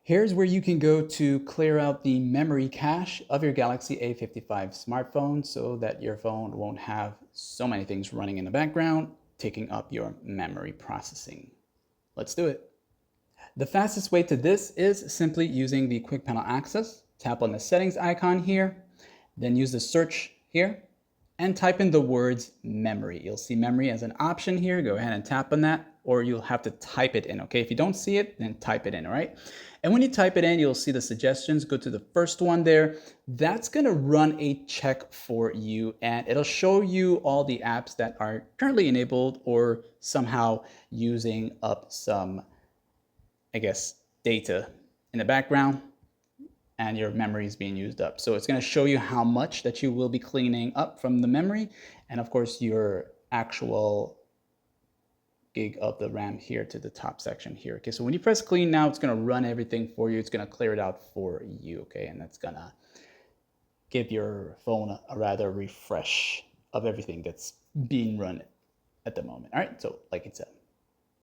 Here's where you can go to clear out the memory cache of your Galaxy A55 smartphone so that your phone won't have so many things running in the background, taking up your memory processing. Let's do it. The fastest way to this is simply using the quick panel access. Tap on the settings icon here, then use the search here and type in the words memory. You'll see memory as an option here. Go ahead and tap on that, or you'll have to type it in, okay? If you don't see it, then type it in, all right? And when you type it in, you'll see the suggestions. Go to the first one there. That's gonna run a check for you, and it'll show you all the apps that are currently enabled or somehow using up some, I guess, data in the background, and your memory is being used up. So it's going to show you how much that you will be cleaning up from the memory, and of course your actual gig of the RAM here to the top section here. Okay, so when you press clean now, it's going to run everything for you. It's going to clear it out for you. Okay, and that's going to give your phone a rather refresh of everything that's being run at the moment. All right, so like it said.